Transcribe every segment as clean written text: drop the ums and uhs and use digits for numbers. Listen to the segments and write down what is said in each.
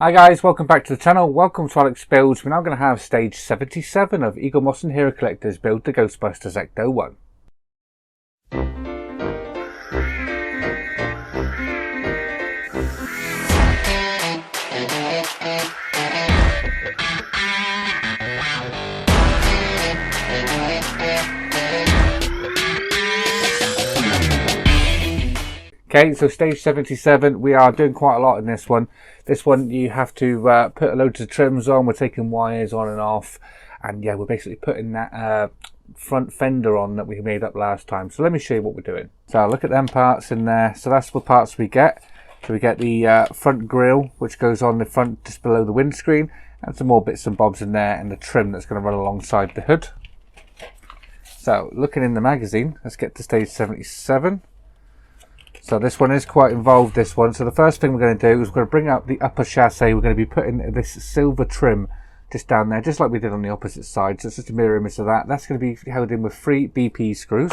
Hi guys, welcome back to the channel. Welcome to Alex Builds. We're now going to have stage 77 of Eaglemoss and Hero Collector's build the Ghostbusters Ecto 1. Okay, so stage 77, we are doing quite a lot in this one. This one you have to put loads of trims on, we're taking wires on and off, and yeah, we're basically putting that front fender on that we made up last time. So let me show you what we're doing. So look at them parts in there. So that's the parts we get. So we get the front grille, which goes on the front just below the windscreen, and some more bits and bobs in there, and the trim that's going to run alongside the hood. So looking in the magazine, let's get to stage 77. So this one is quite involved, this one. So the first thing we're going to do is we're going to bring up the upper chassis. We're going to be putting this silver trim just down there, just like we did on the opposite side. So it's just a mirror image of that. That's going to be held in with 3 BP screws.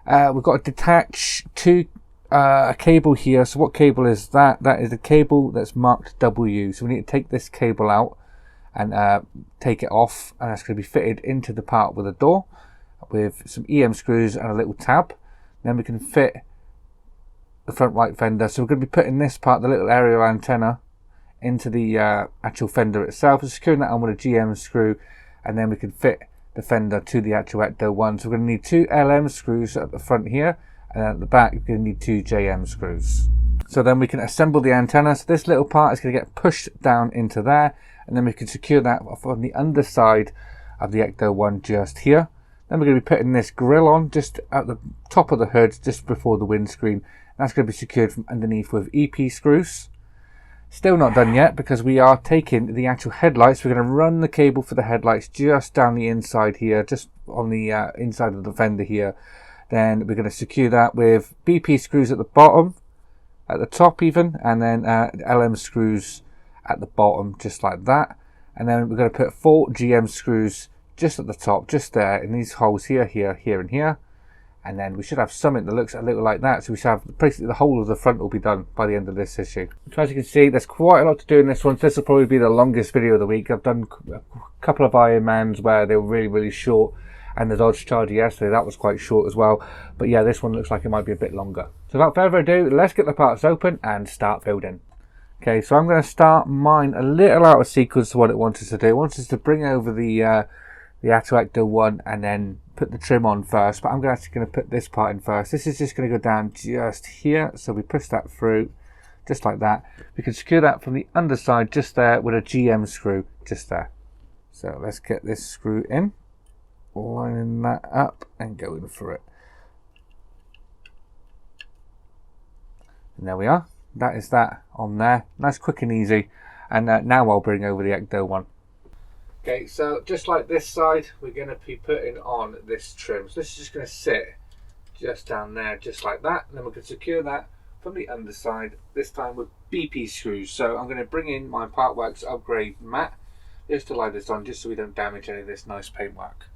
We've got to detach a cable here. So what cable is that? That is a cable that's marked W. So we need to take this cable out and take it off. And that's going to be fitted into the part with a door with some EM screws and a little tab. Then we can fit the front right fender. So we're going to be putting this part, the little aerial antenna, into the actual fender itself, and securing that on with a GM screw, and then we can fit the fender to the actual Ecto 1. So we're going to need 2 LM screws at the front here, and then at the back we're going to need 2 JM screws. So then we can assemble the antenna. So this little part is going to get pushed down into there, and then we can secure that on the underside of the Ecto 1 just here. Then we're going to be putting this grille on just at the top of the hood, just before the windscreen. That's going to be secured from underneath with EP screws. Still not done yet, because we are taking the actual headlights. We're going to run the cable for the headlights just down the inside here, just on the inside of the fender here. Then we're going to secure that with BP screws at the bottom, at the top even, and then LM screws at the bottom, just like that. And then we're going to put 4 GM screws just at the top, just there, in these holes here, here, here, and here. And then we should have something that looks a little like that. So we should have basically the whole of the front will be done by the end of this issue. So as you can see, there's quite a lot to do in this one. This will probably be the longest video of the week. I've done a couple of Iron Mans where they were really, really short. And the Dodge Charger yesterday, that was quite short as well. But yeah, this one looks like it might be a bit longer. So without further ado, let's get the parts open and start building. Okay, so I'm going to start mine a little out of sequence to what it wants us to do. It wants us to bring over the atta Ecto 1 and then put the trim on first, but I'm actually going to put this part in first. This is just going to go down just here, so we push that through just like that. We can secure that from the underside just there with a GM screw just there. So let's get this screw in, lining that up and going through it. And there we are. That is that on there. Nice, quick and easy. And now I'll bring over the Ecto 1. Okay, so just like this side, we're going to be putting on this trim. So this is just going to sit just down there, just like that. And then we can secure that from the underside, this time with BP screws. So I'm going to bring in my Partworks upgrade mat just to lie this on, just so we don't damage any of this nice paintwork.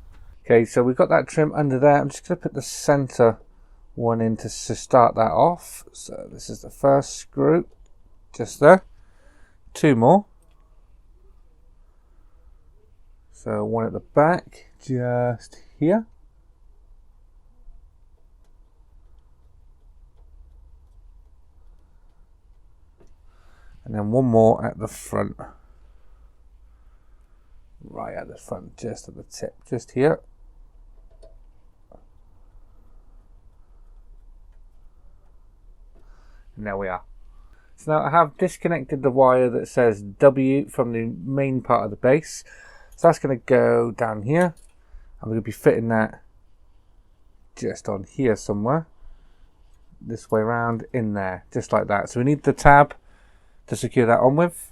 Okay, so we've got that trim under there. I'm just going to put the center one in to start that off. So this is the first screw, just there. 2 more. So one at the back, just here. And then one more at the front. Right at the front, just at the tip, just here. And there we are. So now I have disconnected the wire that says W from the main part of the base. So that's going to go down here, and we're going to be fitting that just on here somewhere, this way around in there, just like that. So we need the tab to secure that on with,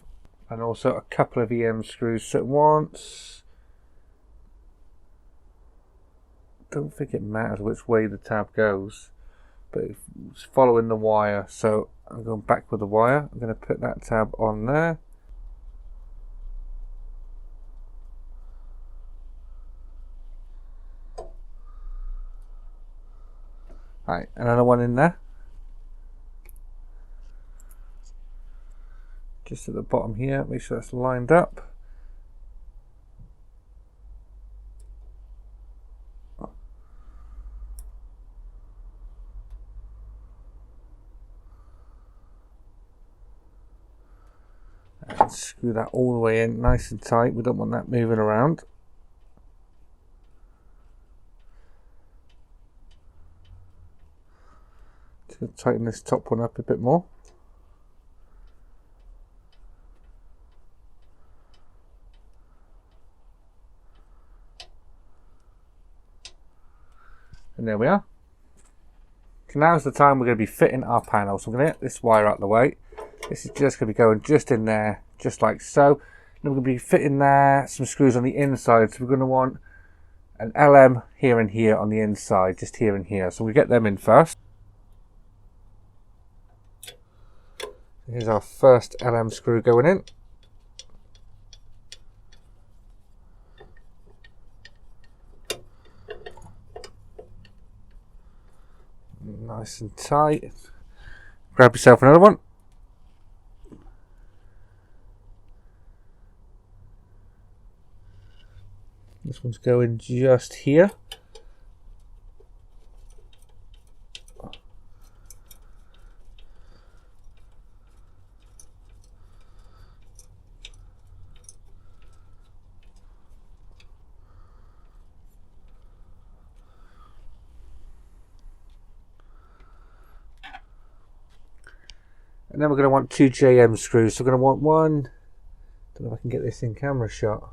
and also a couple of EM screws at once. Don't think it matters which way the tab goes, but it's following the wire. So I'm going back with the wire. I'm going to put that tab on there. Right, another one in there. just at the bottom here, make sure that's lined up. And screw that all the way in nice and tight, we don't want that moving around. To tighten this top one up a bit more. And there we are. So now's the time we're going to be fitting our panel. So I'm going to get this wire out of the way. This is just going to be going just in there, just like so. Then we're going to be fitting there some screws on the inside. So we're going to want an LM here and here on the inside, just here and here. So we get them in first. Here's our first LM screw going in. Nice and tight. Grab yourself another one. This one's going just here. And then we're going to want 2 JM screws. So we're going to want one, don't know if I can get this in camera shot.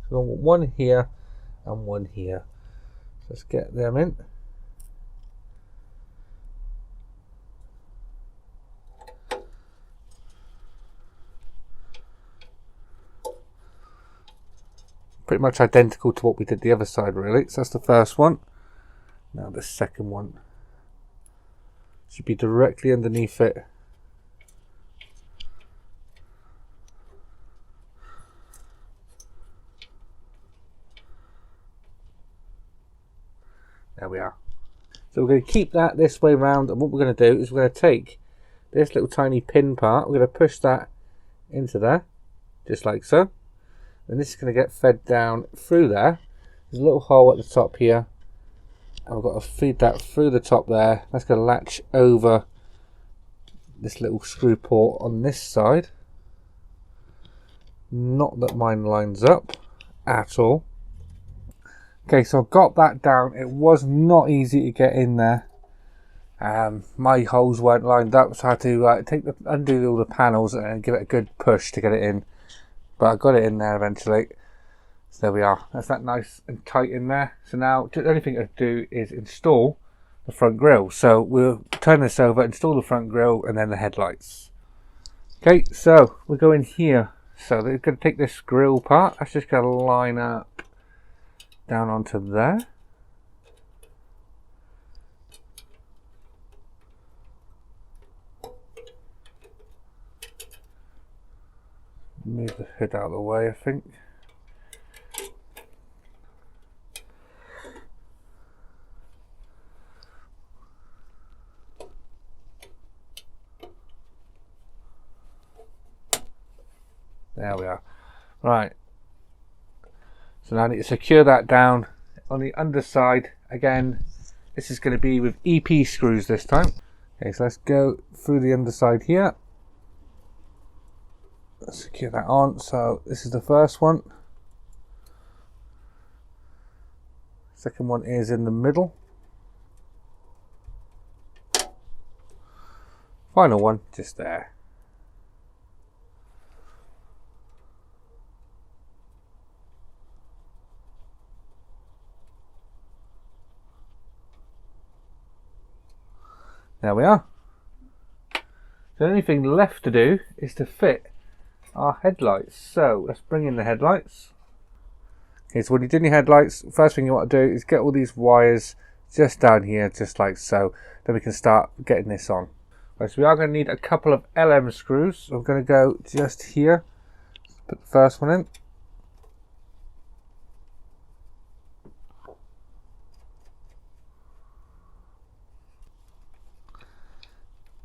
So we'll want one here and one here. So let's get them in. Pretty much identical to what we did the other side really. So that's the first one. Now the second one should be directly underneath it. There we are. So we're going to keep that this way round, and what we're going to do is we're going to take this little tiny pin part, we're going to push that into there, just like so. And this is going to get fed down through there. There's a little hole at the top here. And we've got to feed that through the top there. That's going to latch over this little screw port on this side. Not that mine lines up at all. Okay, so I've got that down. It was not easy to get in there. My holes weren't lined up, so I had to undo all the panels and give it a good push to get it in. But I got it in there eventually. So there we are. That's that nice and tight in there. So now the only thing to do is install the front grille. So we'll turn this over, install the front grille, and then the headlights. Okay, so we're going here. So they're going to take this grille part. That's just going to line up down onto there. Move the hood out of the way, I think. There we are. Right. So now I need to secure that down on the underside. Again, this is going to be with EP screws this time. Okay, so let's go through the underside here. Let's secure that on. So this is the first one. Second one is in the middle. Final one just there. There we are. So the only thing left to do is to fit our headlights. So let's bring in the headlights. Okay, so when you're doing your headlights, first thing you want to do is get all these wires just down here, just like so. Then we can start getting this on. Right, so we are going to need a couple of LM screws. So I'm going to go just here. Put the first one in.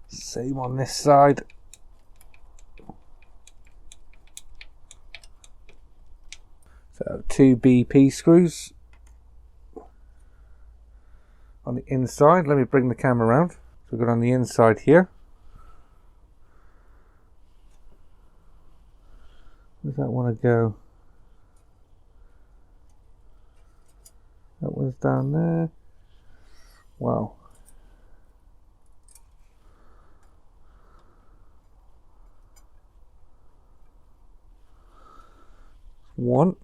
Same on this side. So 2 BP screws on the inside. Let me bring the camera around. So we've got on the inside here. Where does that want to go? That one's down there. Wow. One.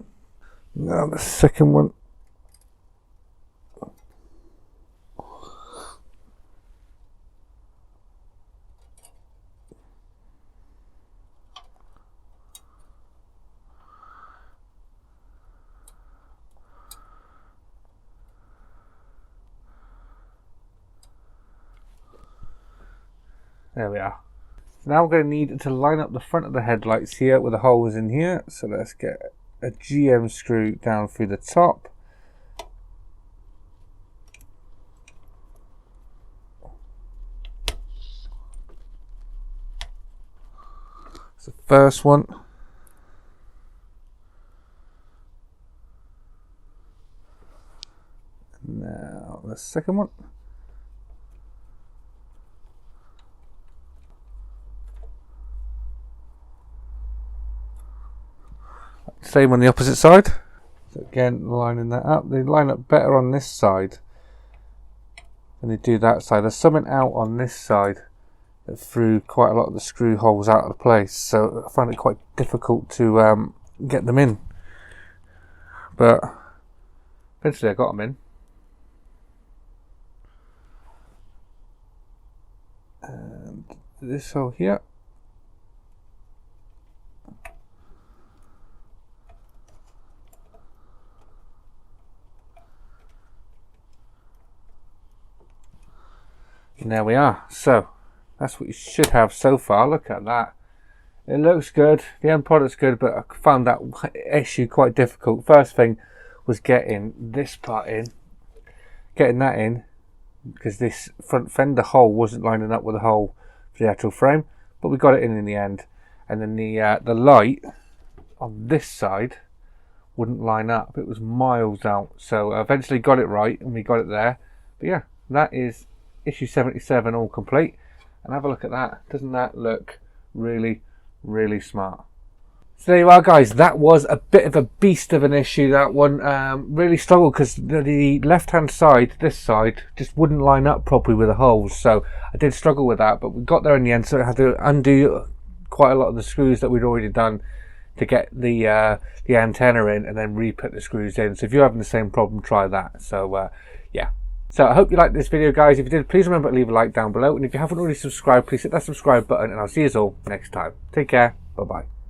Now the second one. There we are. So now we're going to need to line up the front of the headlights here with the holes in here. So let's get a GM screw down through the top. It's the first one. Now the second one. Same on the opposite side. So again, lining that up. They line up better on this side than they do that side. There's something out on this side that threw quite a lot of the screw holes out of the place. So I find it quite difficult to get them in. But eventually I got them in. And this hole here. And there we are. So that's what you should have so far. Look at that. It looks good. The end product's good, but I found that issue quite difficult. First thing was getting this part in, getting that in, because this front fender hole wasn't lining up with the hole for the actual frame, but we got it in the end. And then the light on this side wouldn't line up. It was miles out. So I eventually got it right, and we got it there. But yeah, that is issue 77 all complete. And have a look at that. Doesn't that look really, really smart? So there you are, guys. That was a bit of a beast of an issue, that one. Really struggled because the left hand side, this side, just wouldn't line up properly with the holes. So I did struggle with that, but we got there in the end. So I had to undo quite a lot of the screws that we'd already done to get the antenna in, and then re-put the screws in. So if you're having the same problem, try that. So yeah. So I hope you liked this video, guys. If you did, please remember to leave a like down below. And if you haven't already subscribed, please hit that subscribe button, and I'll see you all next time. Take care. Bye-bye.